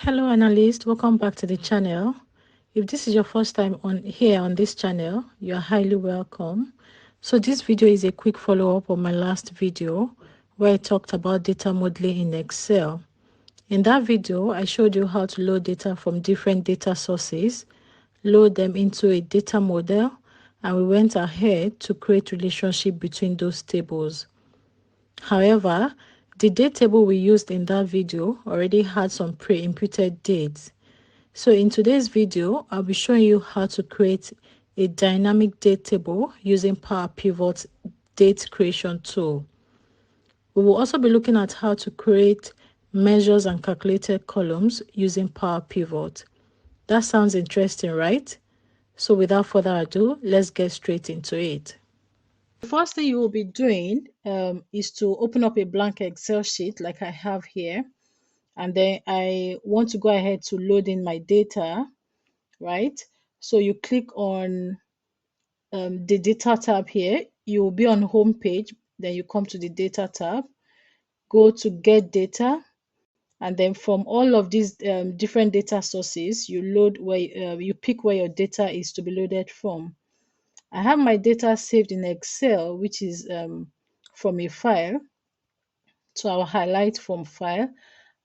Hello analyst, welcome back to the channel. If this is your first time on this channel, you are highly welcome. So this video is a quick follow-up on my last video where I talked about data modeling in Excel. In that video, I showed you how to load data from different data sources, load them into a data model, and we went ahead to create relationship between those tables. However, the date table we used in that video already had some pre-imputed dates. So in today's video, I'll be showing you how to create a dynamic date table using Power Pivot date creation tool. We will also be looking at how to create measures and calculated columns using Power Pivot. That sounds interesting, right? So without further ado, let's get straight into it. The first thing you will be doing is to open up a blank Excel sheet like I have here. And then I want to go ahead to load in my data, right? So you click on the data tab here. You will be on home page. Then you come to the data tab, go to get data. And then from all of these different data sources, you load where you pick where your data is to be loaded from. I have my data saved in Excel, which is from a file. So I'll highlight from file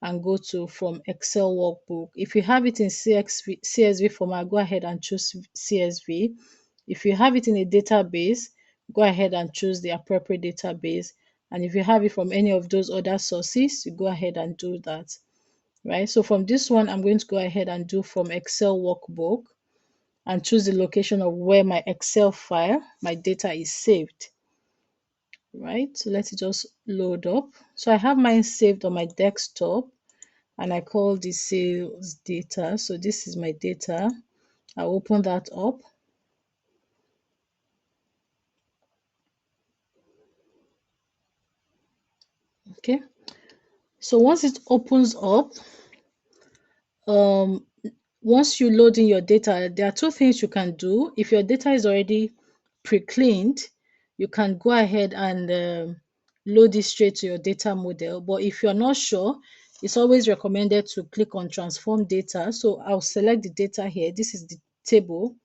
and go to from Excel workbook. If you have it in CSV format, go ahead and choose CSV. If you have it in a database, go ahead and choose the appropriate database. And if you have it from any of those other sources, you go ahead and do that. Right. So from this one, I'm going to go ahead and do from Excel workbook and choose the location of where my Excel file, my data is saved. Right. So let it just load up. So I have mine saved on my desktop and I call the sales data. So this is my data. I'll open that up. Okay. So once it opens up, once you load in your data, there are two things you can do. If your data is already pre-cleaned, you can go ahead and load it straight to your data model. But if you're not sure, it's always recommended to click on transform data. So I'll select the data here. This is the table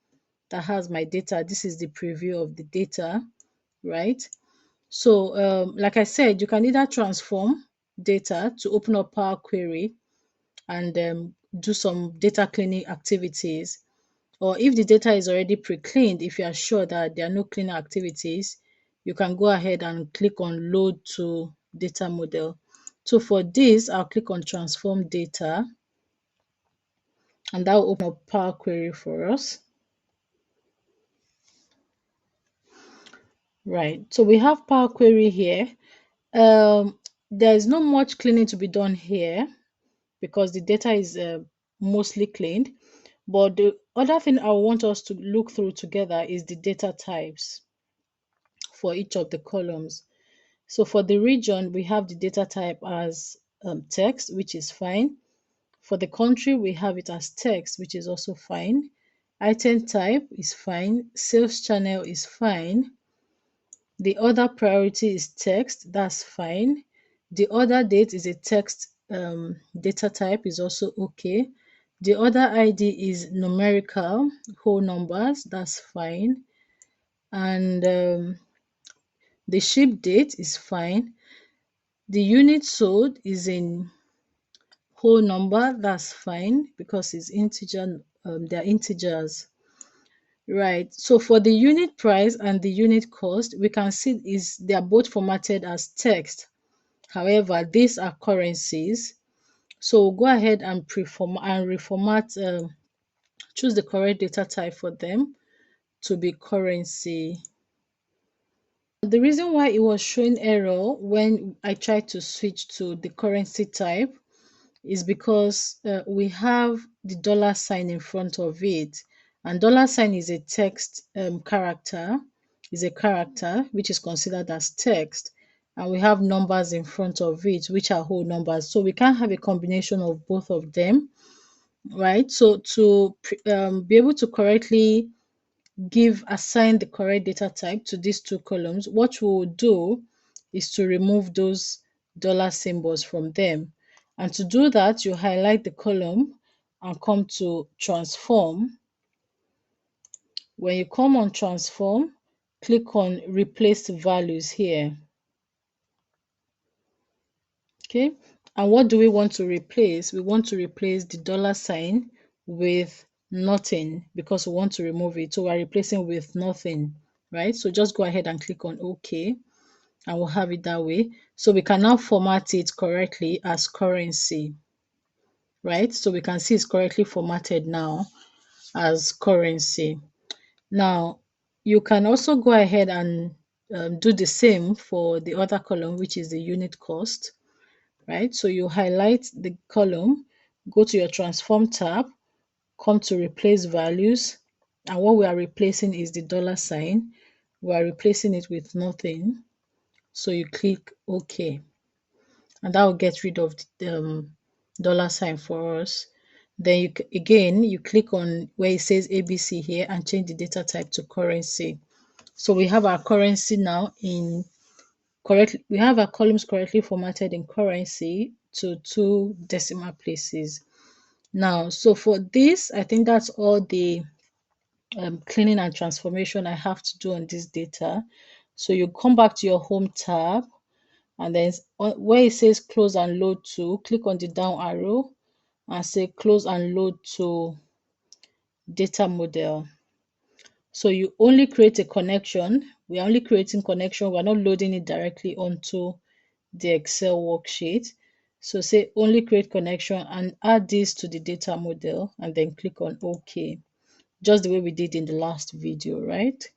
that has my data. This is the preview of the data, right? So like I said, you can either transform data to open up Power Query and do some data cleaning activities. Or if the data is already pre-cleaned, if you are sure that there are no cleaning activities, you can go ahead and click on load to data model. So for this, I'll click on transform data and that will open up Power Query for us. Right, so we have Power Query here. There's not much cleaning to be done here because the data is mostly cleaned. But the other thing I want us to look through together is the data types for each of the columns. So for the region, we have the data type as text, which is fine. For the country, we have it as text, which is also fine. Item type is fine. Sales channel is fine. The other priority is text, that's fine. The other date is a text data type, is also okay. The other ID is numerical, whole numbers, that's fine. And the ship date is fine. The unit sold is in whole number, that's fine because it's integer, they're integers. Right, so for the unit price and the unit cost, we can see they are both formatted as text. However, these are currencies. So we'll go ahead and reformat, choose the correct data type for them to be currency. The reason why it was showing error when I tried to switch to the currency type is because we have the dollar sign in front of it. And dollar sign is a text character, is a character which is considered as text. And we have numbers in front of it, which are whole numbers. So we can't have a combination of both of them, right? So to be able to correctly assign the correct data type to these two columns, what we will do is to remove those dollar symbols from them. And to do that, you highlight the column and come to transform. When you come on transform, click on replace values here. Okay, and what do we want to replace? We want to replace the $sign with nothing because we want to remove it. So we're replacing with nothing, right? So just go ahead and click on OK, and we'll have it that way. So we can now format it correctly as currency, right? So we can see it's correctly formatted now as currency. Now, you can also go ahead and do the same for the other column, which is the unit cost, right? So you highlight the column, go to your transform tab, come to replace values, and what we are replacing is the $sign. We are replacing it with nothing. So you click OK, and that will get rid of the $sign for us. Then again, you click on where it says ABC here and change the data type to currency. So we have our currency now in correctly. We have our columns correctly formatted in currency to 2 decimal places. Now, so for this, I think that's all the cleaning and transformation I have to do on this data. So you come back to your home tab, and then where it says close and load to, click on the down arrow and say close and load to data model. So you only create a connection. We're only creating connection. We're not loading it directly onto the Excel worksheet. So say only create connection and add this to the data model and then click on OK, just the way we did in the last video, right?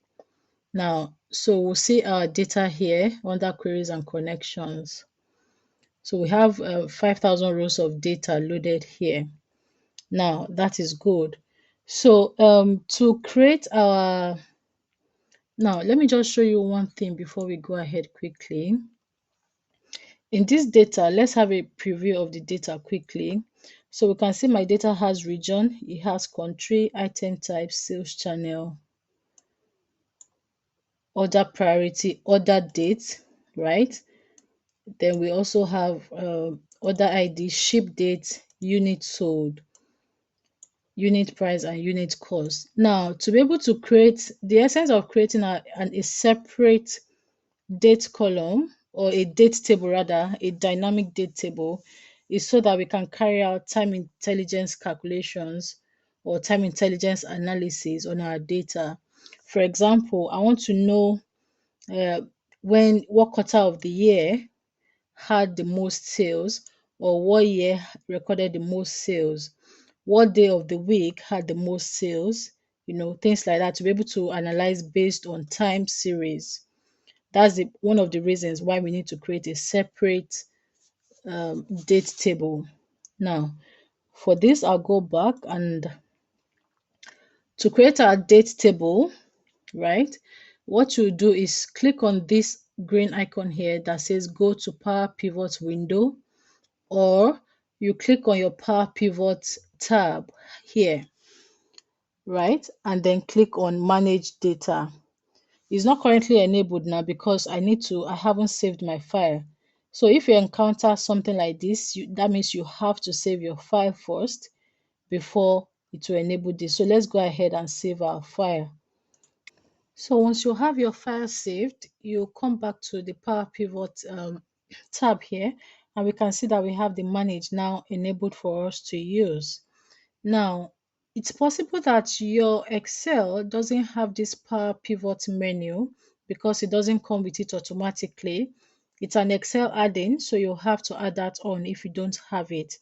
Now, so we'll see our data here under queries and connections. So we have 5,000 rows of data loaded here. Now, that is good. So to create our, now let me just show you one thing before we go ahead quickly. In this data, let's have a preview of the data quickly. So we can see my data has region, it has country, item type, sales channel, order priority, order date, right? Then we also have order ID, ship date, unit sold, unit price, and unit cost. Now, to be able to create, the essence of creating a separate date column, or a date table rather, a dynamic date table, is so that we can carry out time intelligence calculations or time intelligence analysis on our data. For example, I want to know what quarter of the year had the most sales, or what year recorded the most sales, what day of the week had the most sales, things like that, to be able to analyze based on time series. That's one of the reasons why we need to create a separate date table. Now, for this, I'll go back, and to create our date table, right, what you do is click on this green icon here that says go to Power Pivot window, or you click on your Power Pivot tab here, right, and then click on Manage Data. It's not currently enabled now because I haven't saved my file. So if you encounter something like this, that means you have to save your file first before it will enable this. So let's go ahead and save our file. So once you have your file saved, you come back to the Power Pivot tab here, and we can see that we have the Manage now enabled for us to use. Now, it's possible that your Excel doesn't have this Power Pivot menu because it doesn't come with it automatically. It's an Excel add-in, so you'll have to add that on if you don't have it.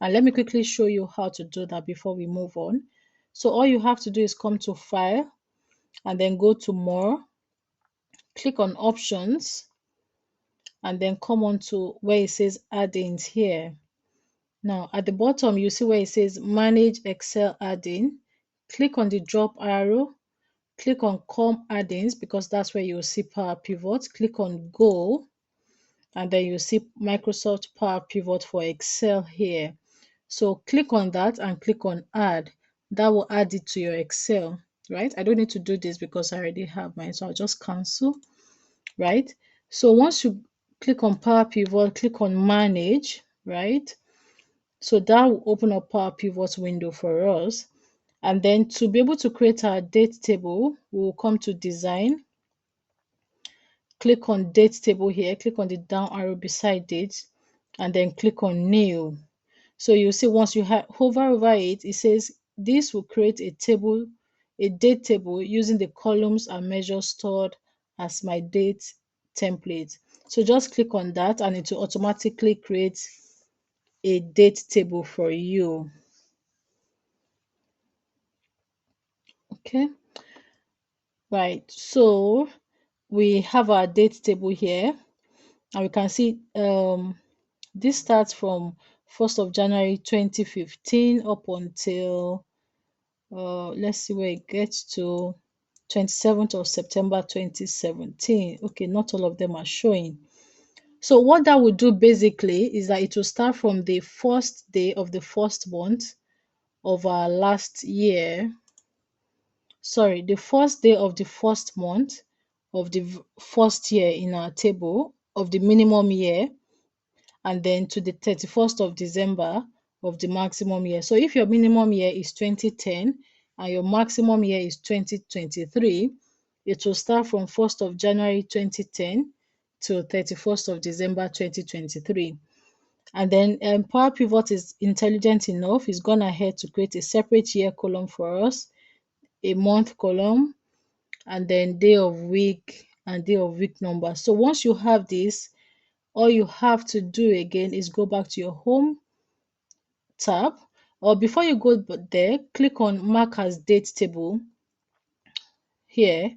And let me quickly show you how to do that before we move on. So all you have to do is come to File and then go to More, click on Options, and then come on to where it says Add-ins here. Now, at the bottom, you see where it says Manage Excel Add-in. Click on the drop arrow, click on Com Add-ins because that's where you'll see Power Pivot. Click on Go, and then you see Microsoft Power Pivot for Excel here. So click on that and click on Add. That will add it to your Excel, right? I don't need to do this because I already have mine, so I'll just cancel, right? So once you click on Power Pivot, click on Manage, right? So that will open up our pivot window for us. And then to be able to create our date table, we'll come to design, click on date table here, click on the down arrow beside date, and then click on new. So you'll see once you hover over it, it says this will create a table, a date table using the columns and measures stored as my date template. So just click on that and it will automatically create a date table for you. Okay, right. So we have our date table here, and we can see this starts from 1st of January 2015 up until let's see where it gets to 27th of September 2017. Okay, not all of them are showing. So what that will do basically is that it will start from the first day of the first month of our last year. Sorry, the first day of the first month of the first year in our table of the minimum year, and then to the 31st of December of the maximum year. So if your minimum year is 2010 and your maximum year is 2023, it will start from 1st of January 2010 to 31st of December 2023. And then Power Pivot is intelligent enough. It's gone ahead to create a separate year column for us, a month column, and then day of week and day of week number. So once you have this, all you have to do again is go back to your home tab, or before you go there, click on mark as date table here,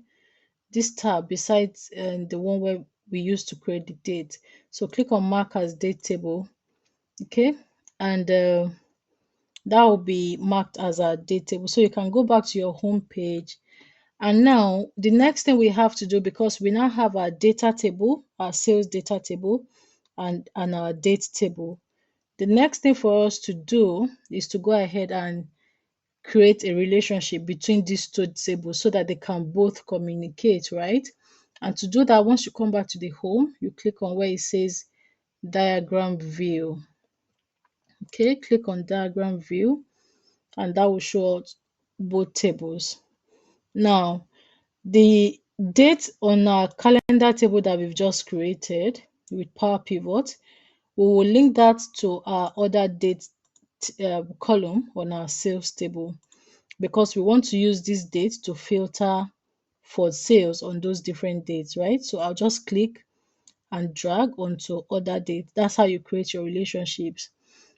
this tab besides the one where we used to create the date. So click on mark as date table, okay, and that will be marked as our date table. So you can go back to your home page. And now the next thing we have to do, because we now have our data table, our sales data table, and our date table, the next thing for us to do is to go ahead and create a relationship between these two tables so that they can both communicate, right? And to do that, once you come back to the home, you click on where it says diagram view. Okay, click on diagram view, and that will show us both tables. Now, the date on our calendar table that we've just created with Power Pivot, we will link that to our other date column on our sales table, because we want to use this date to filter for sales on those different dates, right? So I'll just click and drag onto other dates. That's how you create your relationships.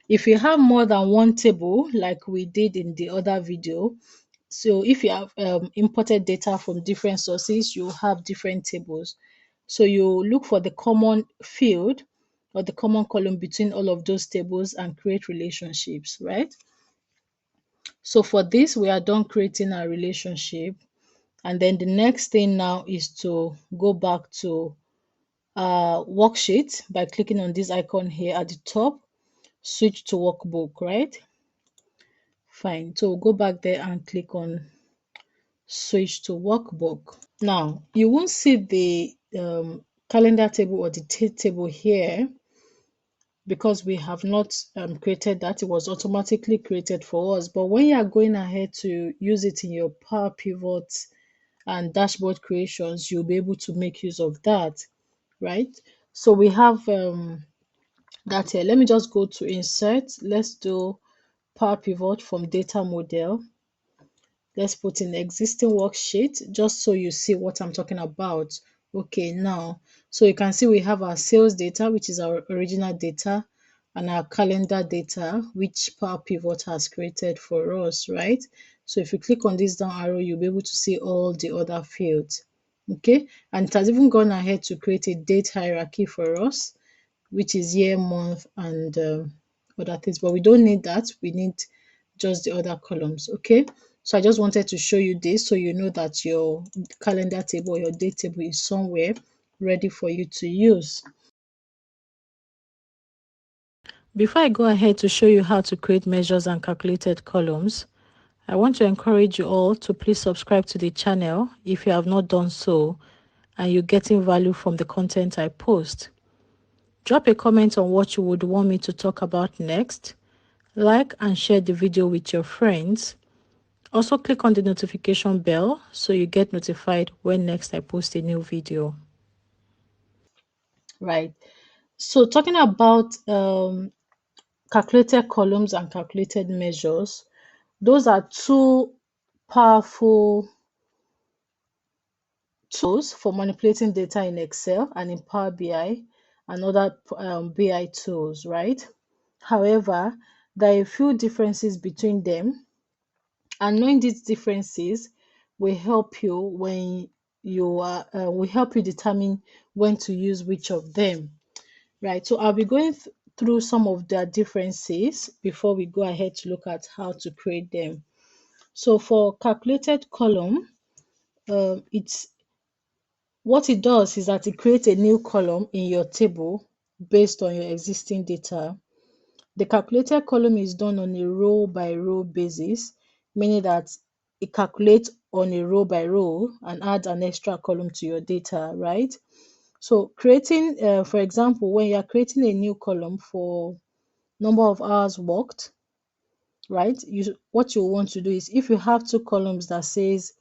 If you have more than one table, like we did in the other video, so if you have imported data from different sources, you have different tables. So you look for the common field or the common column between all of those tables and create relationships, right? So for this, we are done creating our relationship. And then the next thing now is to go back to worksheet by clicking on this icon here at the top, switch to workbook, right? Fine. So we'll go back there and click on switch to workbook. Now, you won't see the calendar table or the date table here because we have not created that. It was automatically created for us. But when you are going ahead to use it in your Power Pivot and dashboard creations, you'll be able to make use of that, right? So we have that here. Let me just go to insert. Let's do Power Pivot from data model. Let's put in existing worksheet just so you see what I'm talking about. Okay, now, so you can see we have our sales data, which is our original data, and our calendar data, which Power Pivot has created for us, right? So if you click on this down arrow, you'll be able to see all the other fields. Okay, and it has even gone ahead to create a date hierarchy for us, which is year, month, and other things. But we don't need that. We need just the other columns. Okay, so I just wanted to show you this so you know that your calendar table or your date table is somewhere ready for you to use. Before I go ahead to show you how to create measures and calculated columns, I want to encourage you all to please subscribe to the channel if you have not done so and you're getting value from the content I post. Drop a comment on what you would want me to talk about next, Like and share the video with your friends. Also click on the notification bell so you get notified when next I post a new video. Right. So talking about calculated columns and calculated measures, those are two powerful tools for manipulating data in Excel and in Power BI and other BI tools, right? However, there are a few differences between them, and knowing these differences will help you when you are will help you determine when to use which of them, right? So I'll be going through some of their differences before we go ahead to look at how to create them. So for calculated column, it's what it does is that it creates a new column in your table based on your existing data. The calculated column is done on a row by row basis, meaning that it calculates on a row by row and adds an extra column to your data, right? So creating, for example, when you are creating a new column for number of hours worked, right? What you want to do is if you have two columns that says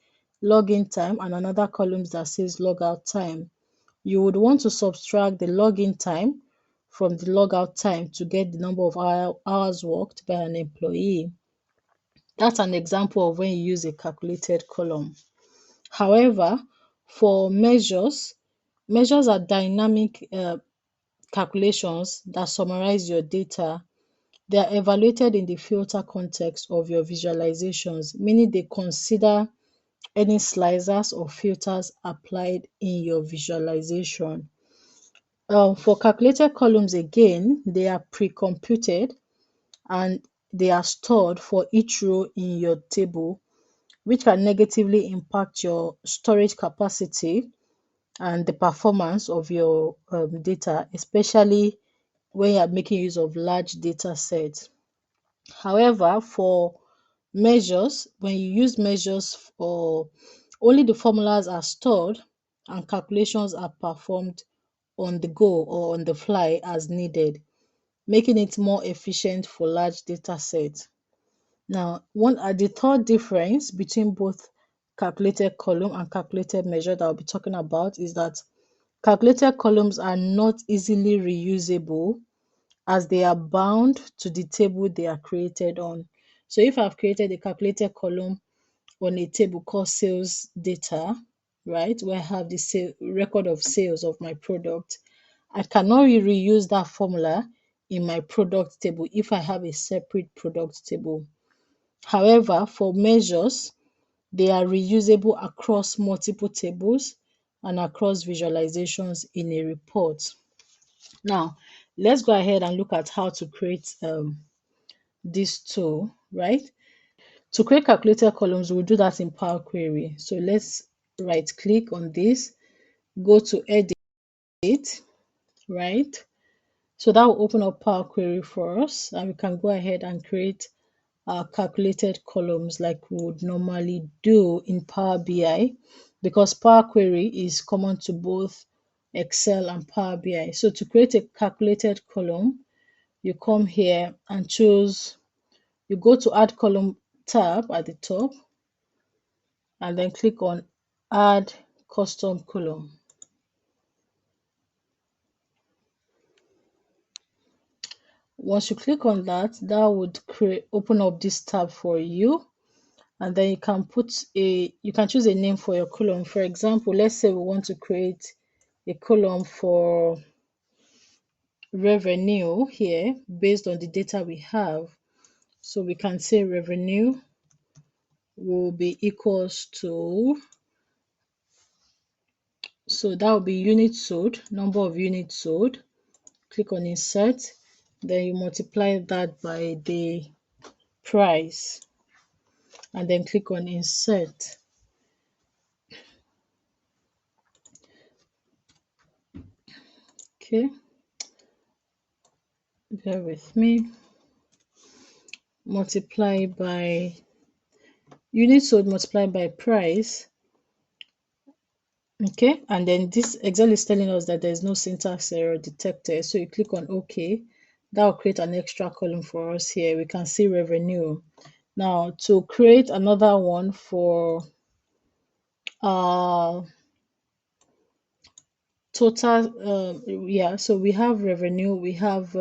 login time and another columns that says logout time, you would want to subtract the login time from the logout time to get the number of hours worked by an employee. That's an example of when you use a calculated column. However, for measures are dynamic calculations that summarize your data. They are evaluated in the filter context of your visualizations, meaning they consider any slicers or filters applied in your visualization. For calculated columns, again, they are pre-computed and they are stored for each row in your table, which can negatively impact your storage capacity and the performance of your data, especially when you're making use of large data sets. However, for measures, when you use measures for only the formulas are stored and calculations are performed on the go or on the fly as needed, making it more efficient for large data sets. Now, the third difference between both calculated column and calculated measure that I'll be talking about is that calculated columns are not easily reusable as they are bound to the table they are created on. So if I've created a calculated column on a table called sales data, right, where I have the record of sales of my product, I cannot reuse that formula in my product table if I have a separate product table. However, for measures, they are reusable across multiple tables and across visualizations in a report. Now, let's go ahead and look at how to create this tool, right? To create calculated columns, we'll do that in Power Query. So let's right click on this, go to edit, right? So that will open up Power Query for us, and we can go ahead and create our calculated columns like we would normally do in Power BI, because Power Query is common to both Excel and Power BI. So to create a calculated column, you come here and you go to Add Column tab at the top, and then click on Add Custom Column. Once you click on that, that would open up this tab for you, and then you can choose a name for your column. For example, let's say we want to create a column for revenue here based on the data we have. So we can say revenue will be equals to, so that will be units sold, number of units sold. Click on insert, then you multiply that by the price, and then click on insert. Okay, bear with me. Multiply by units sold multiplied by price. Okay, and then this Excel is telling us that there's no syntax error detected, so you click on OK. That will create an extra column for us here. We can see revenue. Now to create another one for total, yeah, so we have revenue, we have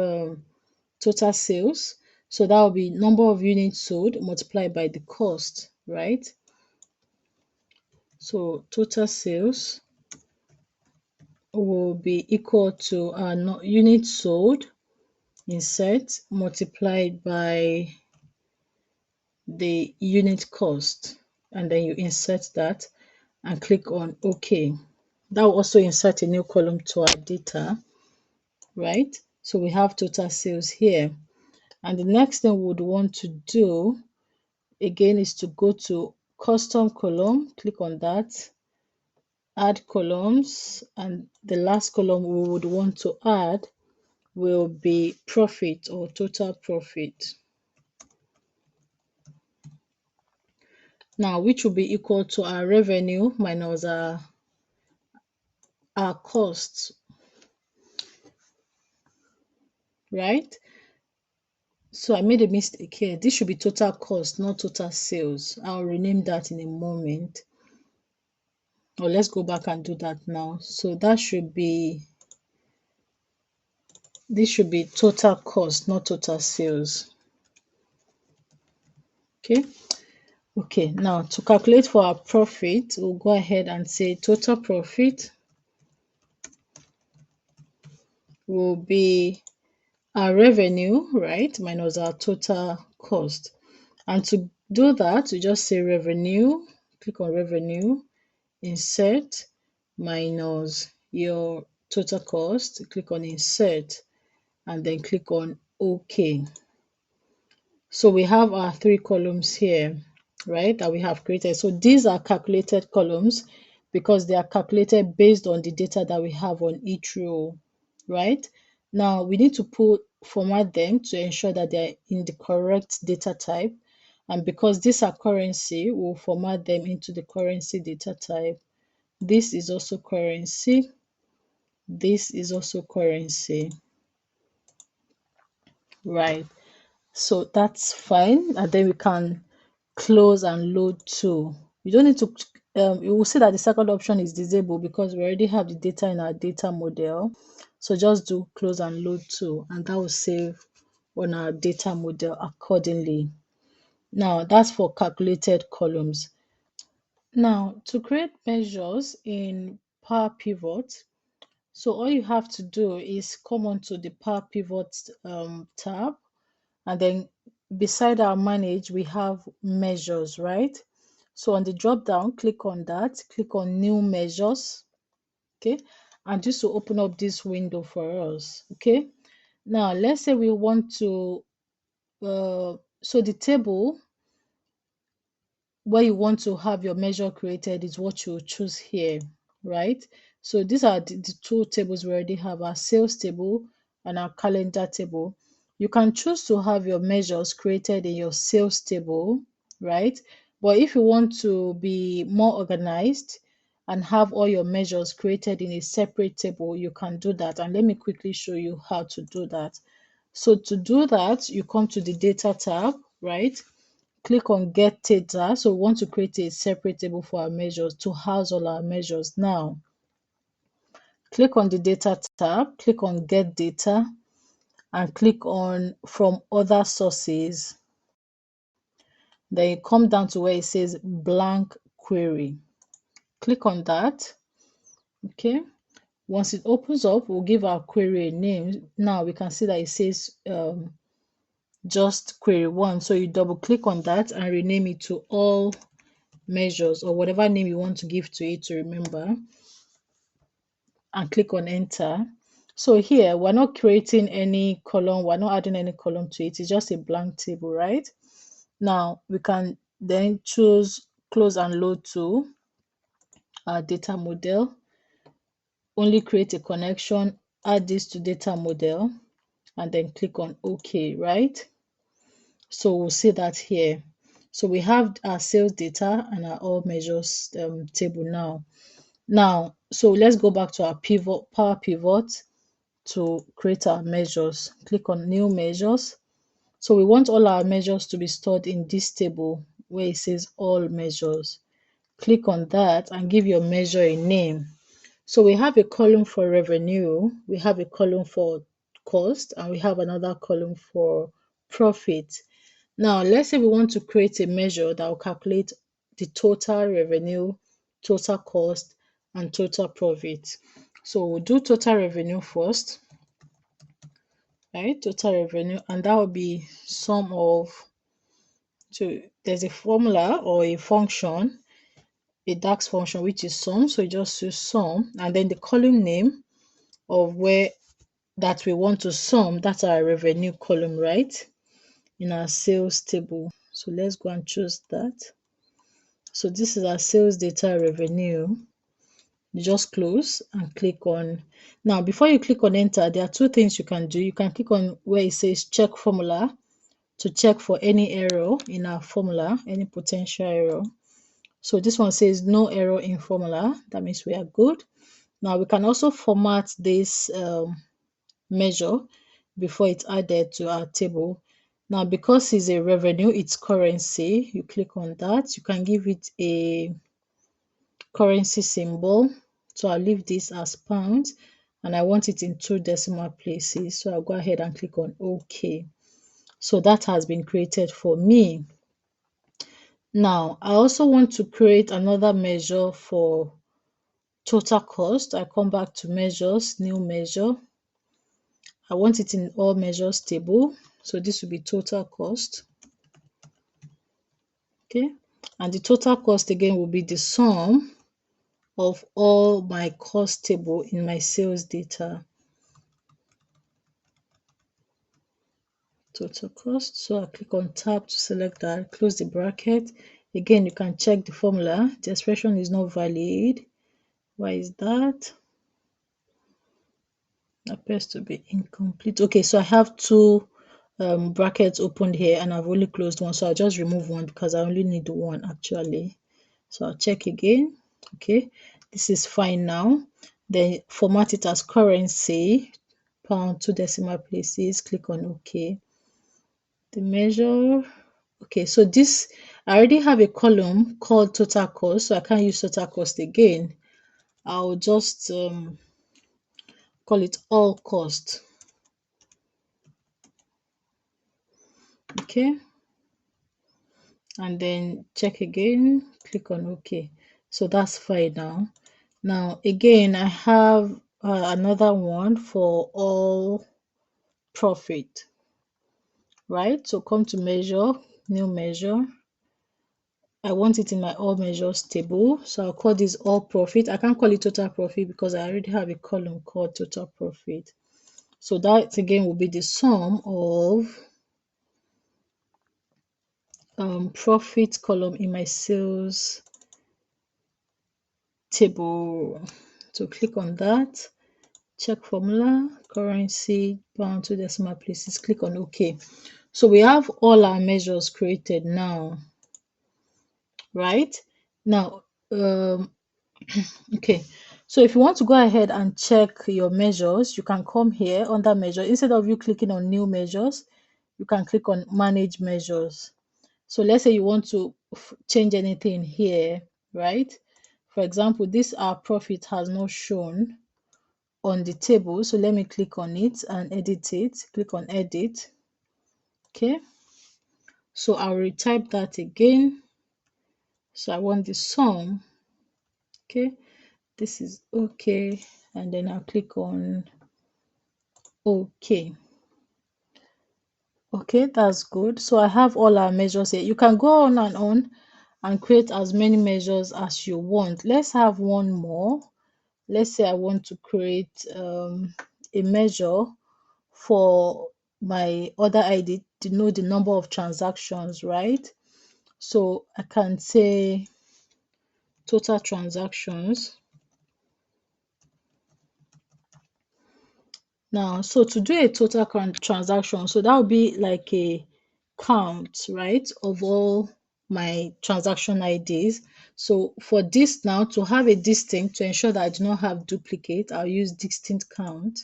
total sales. So that will be number of units sold multiplied by the cost, right? So total sales will be equal to units sold, insert, multiplied by the unit cost, and then you insert that and click on OK. That will also insert a new column to our data, right? So we have total sales here. And the next thing we would want to do again is to go to custom column, click on that, add columns, and the last column we would want to add will be profit or total profit. Now, which will be equal to our revenue minus our costs, right? So I made a mistake here. This should be total cost, not total sales. I'll rename that in a moment. Or let's go back and do that now. So that should be, this should be total cost, not total sales. Okay. Okay, now to calculate for our profit, we'll go ahead and say total profit will be our revenue, right, minus our total cost. And to do that, we just say revenue, click on revenue, insert, minus your total cost, click on insert, and then click on OK. So we have our three columns here, right, that we have created. So these are calculated columns because they are calculated based on the data that we have on each row, right? Now we need to format them to ensure that they're in the correct data type. And because these are currency, we'll format them into the currency data type. This is also currency. This is also currency, right? So that's fine. And then we can close and load to. You don't need to, you will see that the second option is disabled because we already have the data in our data model. So just do close and load to, and that will save on our data model accordingly. Now that's for calculated columns. Now to create measures in Power Pivot, so all you have to do is come onto the Power Pivot tab, and then beside our manage, we have measures, right? So on the drop down, click on that, click on new measures, okay? And this will open up this window for us, okay? Now, let's say we want to, so the table where you want to have your measure created is what you choose here, right? So these are the two tables we already have, our sales table and our calendar table. You can choose to have your measures created in your sales table, right? But if you want to be more organized and have all your measures created in a separate table, you can do that. And let me quickly show you how to do that. So to do that, you come to the data tab, right? Click on get data. So we want to create a separate table for our measures to house all our measures. Now, click on the data tab, click on get data, and click on from other sources. Then you come down to where it says blank query. Click on that. Okay. Once it opens up, we'll give our query a name. Now we can see that it says just query one. So you double click on that and rename it to all measures or whatever name you want to give to it to remember, and click on enter. So here we're not creating any column, we're not adding any column to it, it's just a blank table, right? Now we can then choose close and load to our data model, only create a connection, add this to data model, and then click on OK, right? So we'll see that here. So we have our sales data and our all measures table now. So let's go back to our pivot, Power Pivot. to create our measures. Click on new measures. So we want all our measures to be stored in this table where it says all measures. Click on that and give your measure a name. So we have a column for revenue, we have a column for cost, and we have another column for profit. Now, let's say we want to create a measure that will calculate the total revenue, total cost, and total profit. So we'll do total revenue first, right? Total revenue, and that will be sum of, so there's a formula or a function, a DAX function, which is sum. So you just use sum, and then the column name of where that we want to sum, that's our revenue column, right? In our sales table. So let's go and choose that. So this is our sales data revenue. You just close and click on. Now, before you click on enter, there are two things you can do. You can click on where it says check formula to check for any error in our formula, any potential error. So this one says no error in formula. That means we are good. Now we can also format this measure before it's added to our table. Now, because it's a revenue, it's currency. You click on that. You can give it a currency symbol. So I'll leave this as pounds, and I want it in 2 decimal places. So I'll go ahead and click on OK. So that has been created for me. Now, I also want to create another measure for total cost. I come back to measures, new measure. I want it in all measures table. So this will be total cost. Okay. And the total cost again will be the sum of all my cost table in my sales data. Total cost. So I click on tab to select that, close the bracket. Again, you can check the formula. The expression is not valid. Why is that? Appears to be incomplete. Okay, so I have two brackets opened here and I've only closed one, so I'll just remove one because I only need one actually. So I'll check again. Okay, this is fine now. Then format it as currency, pound, 2 decimal places. Click on OK. The measure. Okay, so this, I already have a column called total cost, so I can't use total cost again. I'll just call it all cost. Okay, and then check again, click on OK. So that's fine now. Now again, I have another one for all profit, right? So come to measure, new measure. I want it in my all measures table, so I'll call this all profit. I can't call it total profit because I already have a column called total profit. So that again will be the sum of profit column in my sales table. So click on that, check formula, currency, pound, 2 decimal places, click on OK. So we have all our measures created now, right? Now, okay, so if you want to go ahead and check your measures, you can come here under measure. Instead of you clicking on new measures, you can click on manage measures. So let's say you want to change anything here, right? For example, this our profit has not shown on the table. So let me click on it and edit it. Click on edit. Okay. So I'll retype that again. So I want the sum. Okay. This is okay. And then I'll click on okay. Okay, that's good. So I have all our measures here. You can go on and create as many measures as you want. Let's have one more. Let's say I want to create a measure for my order ID to know the number of transactions, right? So I can say total transactions. Now, so to do a total transaction, so that would be like a count, right, of all my transaction IDs. So for this now, to have a distinct, to ensure that I do not have duplicate, I'll use distinct count.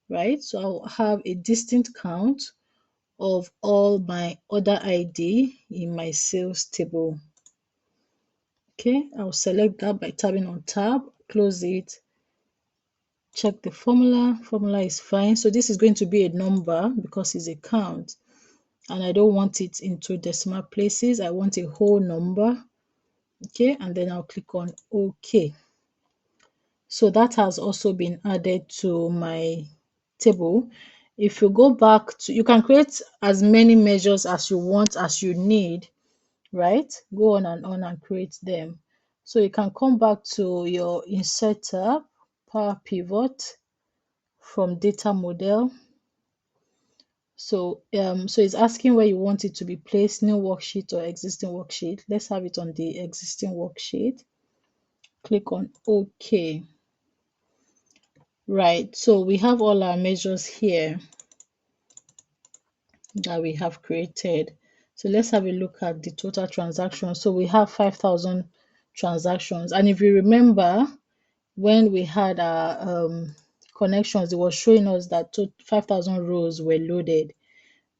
right? So I'll have a distinct count of all my order ID in my sales table. Okay, I'll select that by tapping on tab, close it, check the formula is fine. So this is going to be a number because it's a count, and I don't want it into decimal places. I want a whole number. Okay, and then I'll click on OK. So that has also been added to my table. If you go back to, you can create as many measures as you want, as you need, right? Go on and create them. So you can come back to your insert tab, power pivot, from data model. So it's asking where you want it to be placed, new worksheet or existing worksheet. Let's have it on the existing worksheet. Click on OK. Right, so we have all our measures here that we have created. So let's have a look at the total transactions. So we have 5,000 transactions, and if you remember, when we had our connections, it was showing us that 5,000 rows were loaded,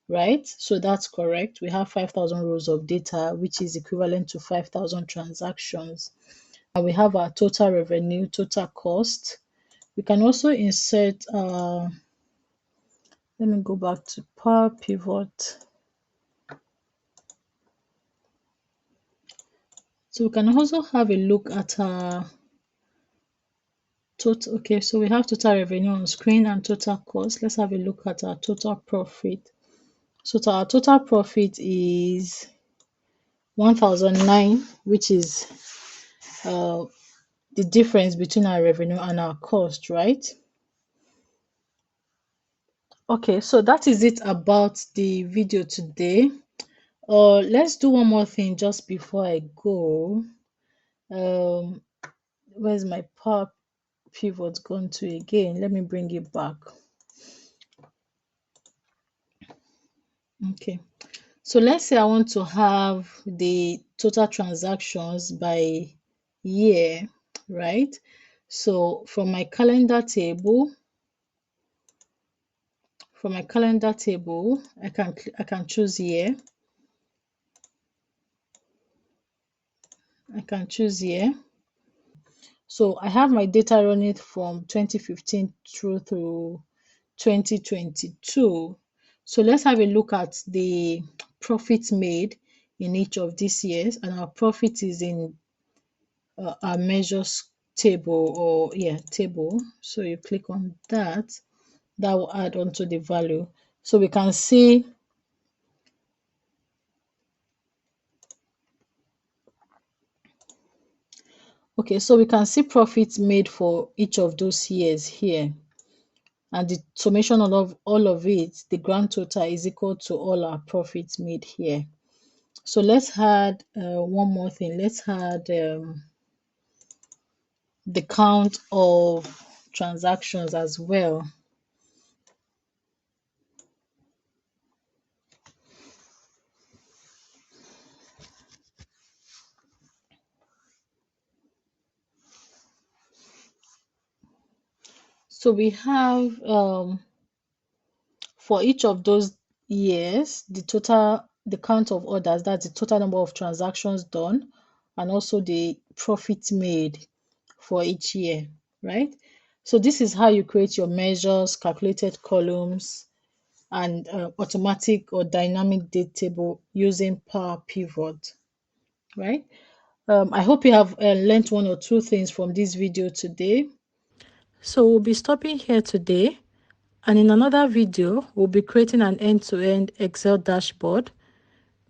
right? So that's correct. We have 5,000 rows of data, which is equivalent to 5,000 transactions. And we have our total revenue, total cost. We can also insert, let me go back to Power Pivot. So we can also have a look at our total. Okay, so we have total revenue on screen and total cost. Let's have a look at our total profit. So our total profit is 1,009, which is the difference between our revenue and our cost, right? Okay, so that is it about the video today. Let's do one more thing just before I go. Where's my power pivot gone to again? Let me bring it back. Okay, so let's say I want to have the total transactions by year, right? So from my calendar table, I can choose year. So I have my data running from 2015 through 2022. So let's have a look at the profits made in each of these years, and our profit is in our measures table, or table. So you click on that, that will add on to the value. So we can see so we can see profits made for each of those years here, and the summation of all of it, the grand total, is equal to all our profits made here. So let's add one more thing. Let's add the count of transactions as well. So we have for each of those years, the count of orders, that's the total number of transactions done, and also the profit made for each year, right? So this is how you create your measures, calculated columns, and automatic or dynamic date table using Power Pivot, right? I hope you have learned one or two things from this video today. So we'll be stopping here today, and in another video, we'll be creating an end-to-end Excel dashboard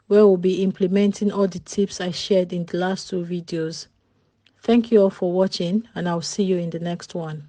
where we'll be implementing all the tips I shared in the last two videos. Thank you all for watching, and I'll see you in the next one.